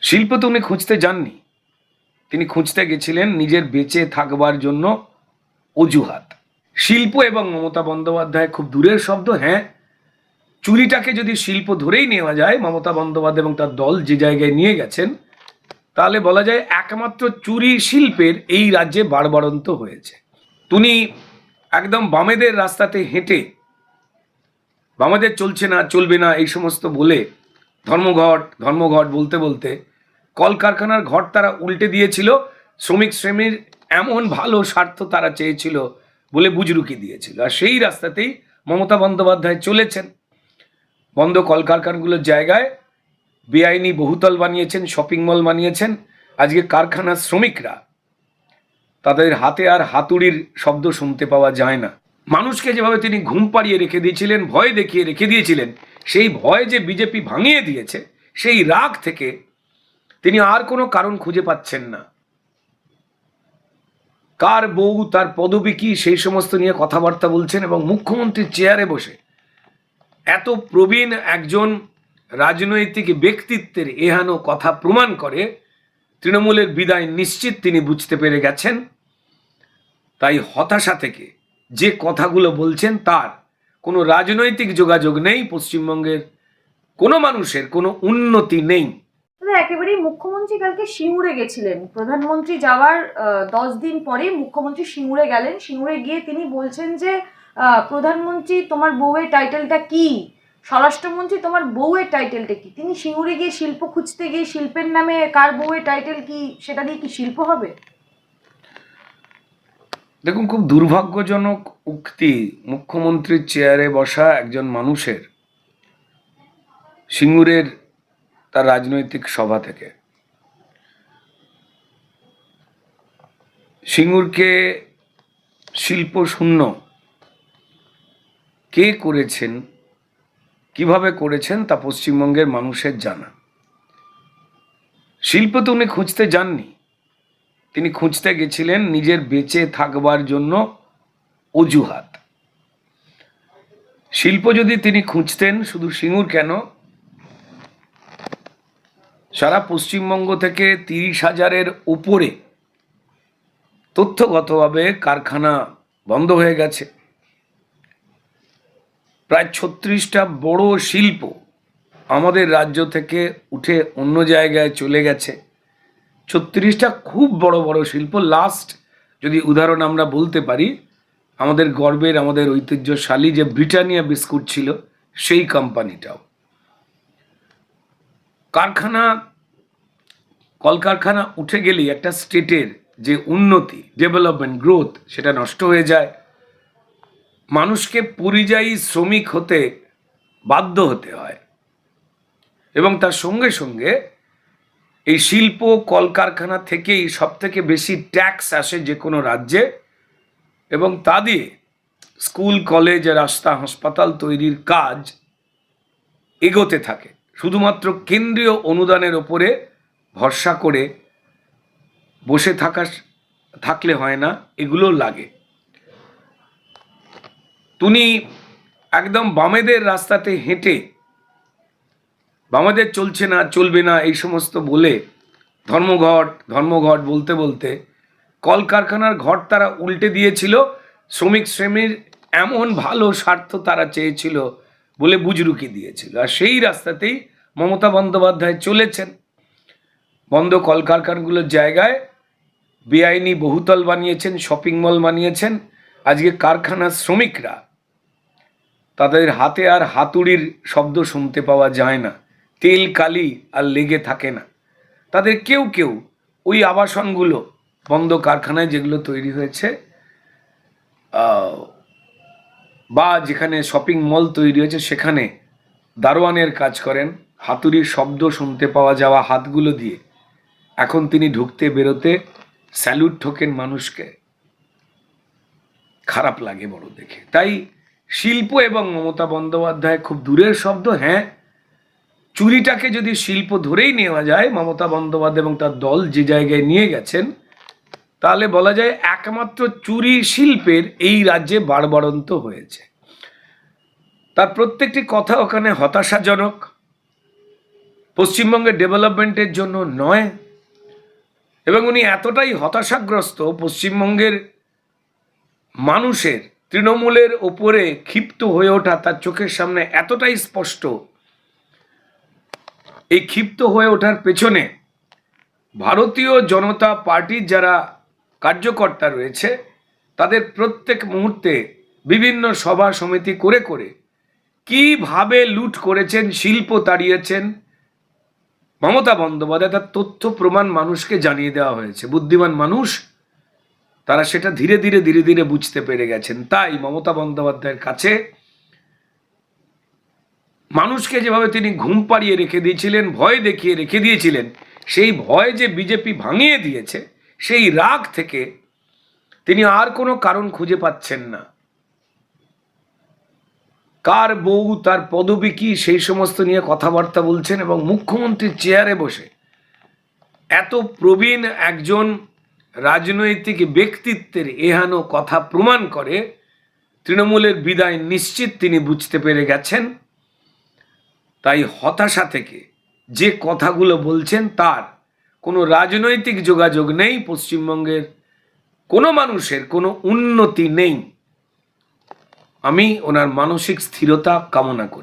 শিল্প তো উনি খুঁজতে যাননি, তিনি খুঁজতে গেছিলেন নিজের বেঁচে থাকবার জন্য অজুহাত। শিল্প এবং মমতা বন্দ্যোপাধ্যায় খুব দূরের শব্দ। হ্যাঁ, চুরিটাকে যদি শিল্প ধরেই নেওয়া যায়, মমতা বন্দ্যোপাধ্যায় এবং তার দল যে জায়গায় নিয়ে গেছেন, তাহলে বলা যায় একমাত্র চুরি শিল্পের এই রাজ্যে বাড়বাড়ন্ত হয়েছে। তিনি একদম বামেদের রাস্তাতে হেঁটে, বামেদের চলছে না, চলবে না এই সমস্ত বলে ধর্মঘট বলতে বলতে কলকারখানার ঘর তারা উল্টে দিয়েছিল। শ্রমিক এমন ভালো স্বার্থ তারা চেয়েছিল বলে বুজরুকি দিয়েছিল, আর সেই রাস্তাতেই মমতা বন্দ্যোপাধ্যায় চলেছেন। বন্ধ কলকারখানাগুলোর জায়গায় বেআইনি বহুতল বানিয়েছেন, শপিং মল বানিয়েছেন। আজকে কারখানার শ্রমিকরা, তাদের হাতে আর হাতুড়ির শব্দ শুনতে পাওয়া যায় না। মানুষকে যেভাবে তিনি ঘুম পাড়িয়ে রেখে দিয়েছিলেন, ভয় দেখিয়ে রেখে দিয়েছিলেন, সেই ভয় যে বিজেপি ভাঙিয়ে দিয়েছে, সেই রাগ থেকে তিনি আর কোনো কারণ খুঁজে পাচ্ছেন না। কার বউ, তার পদবি কি, সেই সমস্ত নিয়ে কথাবার্তা বলছেন এবং মুখ্যমন্ত্রীর চেয়ারে বসে এত প্রবীণ একজন রাজনৈতিক ব্যক্তিত্বের এহানো কথা প্রমাণ করে তৃণমূলের বিদায় নিশ্চিত তিনি বুঝতে পেরে গেছেন। তাই হতাশা থেকে যে কথাগুলো বলছেন তার কোনো রাজনৈতিক যোগাযোগ নেই, পশ্চিমবঙ্গের কোনো মানুষের কোনো উন্নতি নেই। একেবারেই মুখ্যমন্ত্রী কালকে সিঙ্গুরে গেছিলেন, প্রধানমন্ত্রী যাওয়ার 10 দিন পরে মুখ্যমন্ত্রী সিঙ্গুরে গেলেন। সিঙ্গুরে গিয়ে তিনি বলছেন যে প্রধানমন্ত্রী তোমার বউয়ের টাইটেলটা কি, স্বরাষ্ট্রমন্ত্রী তোমার বউয়ের টাইটেলটা কি। তিনি সিঙ্গুরে গিয়ে শিল্প খুঁজতে গিয়ে শিল্পের নামে কার বউয়ের টাইটেল কি সেটা দিয়ে কি শিল্প হবে? দেখুন, খুব দুর্ভাগ্যজনক উক্তি মুখ্যমন্ত্রীর চেয়ারে বসা একজন মানুষের সিঙ্গুরের তার রাজনৈতিক সভা থেকে। সিঙ্গুরকে শিল্প শূন্য কে করেছেন, কিভাবে করেছেন তা পশ্চিমবঙ্গের মানুষের জানা। শিল্প তো উনি খুঁজতে যাননি, তিনি খুঁজতে গেছিলেন নিজের বেঁচে থাকবার জন্য অজুহাত। শিল্প যদি তিনি খুঁজতেন, শুধু সিঙ্গুর কেন, সারা পশ্চিমবঙ্গ থেকে 30,000-এর উপরে তথ্যগতভাবে কারখানা বন্ধ হয়ে গেছে। প্রায় 36টা বড় শিল্প আমাদের রাজ্য থেকে উঠে অন্য জায়গায় চলে গেছে। 36টা খুব বড় বড় শিল্প। লাস্ট যদি উদাহরণ আমরা বলতে পারি, আমাদের গর্বের, আমাদের ঐতিহ্যশালী যে ব্রিটানিয়া বিস্কুট ছিল, সেই কোম্পানিটাও। কলকারখানা উঠে গেলেই একটা স্টেটের যে উন্নতি, ডেভেলপমেন্ট, গ্রোথ, সেটা নষ্ট হয়ে যায়। মানুষকে পরিযায়ী শ্রমিক হতে বাধ্য হতে হয় এবং তার সঙ্গে সঙ্গে এই শিল্প কলকারখানা থেকেই সব থেকে বেশি ট্যাক্স আসে যে কোনো রাজ্যে, এবং তা দিয়ে স্কুল, কলেজ, রাস্তা, হাসপাতাল তৈরির কাজ এগোতে থাকে। শুধুমাত্র কেন্দ্রীয় অনুদানের ওপরে ভরসা করে বসে থাকলে হয় না, এগুলো লাগে। তিনি একদম বামেদের রাস্তাতে হেঁটে, বামেদের চলছে না, চলবে না এই সমস্ত বলে ধর্মঘট বলতে বলতে কলকারখানার ঘর তারা উল্টে দিয়েছিল। শ্রমিক এমন ভালো স্বার্থ তারা চেয়েছিল বলে বুজরুকি দিয়েছিল, আর সেই রাস্তাতেই মমতা বন্দ্যোপাধ্যায় চলেছেন। বন্ধ কলকারখানাগুলোর জায়গায় বেআইনি বহুতল বানিয়েছেন, শপিং মল বানিয়েছেন। আজকে কারখানার শ্রমিকরা, তাদের হাতে আর হাতুড়ির শব্দ শুনতে পাওয়া যায় না, তেল কালি আর লেগে থাকে না। তাদের কেউ কেউ ওই আবাসনগুলো, বন্ধ কারখানায় যেগুলো তৈরি হয়েছে বা যেখানে শপিং মল তৈরি হয়েছে, সেখানে দারোয়ানের কাজ করেন। হাতুড়ির শব্দ শুনতে পাওয়া যাওয়া হাতগুলো দিয়ে এখন তিনি ঢুকতে বেরোতে স্যালুট ঠোকেন মানুষকে। খারাপ লাগে বড় দেখে। তাই শিল্প এবং মমতা বন্দ্যোপাধ্যায় খুব দূরের শব্দ। হ্যাঁ, চুরিটাকে যদি শিল্প ধরেই নেওয়া যায়, মমতা বন্দ্যোপাধ্যায় এবং তার দল যে জায়গায় নিয়ে গেছেন, তাহলে বলা যায় একমাত্র চুরি শিল্পের এই রাজ্যে বাড়বাড়ন্ত হয়েছে। তার প্রত্যেকটি কথা ওখানে হতাশাজনক। পশ্চিমবঙ্গের ডেভেলপমেন্টের জন্য নয়, এবং উনি এতটাই হতাশাগ্রস্ত, পশ্চিমবঙ্গের মানুষের তৃণমূলের ওপরে ক্ষিপ্ত হয়ে ওঠা তার চোখের সামনে এতটাই স্পষ্ট। এই ক্ষিপ্ত হয়ে ওঠার পেছনে ভারতীয় জনতা পার্টির যারা কার্যকর্তা রয়েছে তাদের প্রত্যেক মুহূর্তে বিভিন্ন সভা সমিতি করে করে কিভাবে লুট করেছেন, শিল্প তাড়িয়েছেন মমতা বন্দ্যোপাধ্যায়, তার তথ্য প্রমাণ মানুষকে জানিয়ে দেওয়া হয়েছে। বুদ্ধিমান মানুষ তারা সেটা ধীরে ধীরে ধীরে ধীরে বুঝতে পেরে গেছেন। তাই মমতা বন্দ্যোপাধ্যায়ের কাছে মানুষকে যেভাবে তিনি ঘুম পাড়িয়ে রেখে দিয়েছিলেন, ভয় দেখিয়ে রেখে দিয়েছিলেন, সেই ভয় যে বিজেপি ভাঙিয়ে দিয়েছে, সেই রাগ থেকে তিনি আর কোনো কারণ খুঁজে পাচ্ছেন না। কার বউ, তার পদবি কি, সেই সমস্ত নিয়ে কথাবার্তা বলছেন, এবং মুখ্যমন্ত্রীর চেয়ারে বসে এত প্রবীণ একজন রাজনৈতিক ব্যক্তিত্বের এহানো কথা প্রমাণ করে তৃণমূলের বিদায় নিশ্চিত তিনি বুঝতে পেরে গেছেন। তাই হতাশা থেকে যে কথাগুলো বলছেন তার কোনো রাজনৈতিক যোগাযোগ নেই, পশ্চিমবঙ্গের কোনো মানুষের কোনো উন্নতি নেই। আমি ওনার মানসিক স্থিরতা কামনা করি।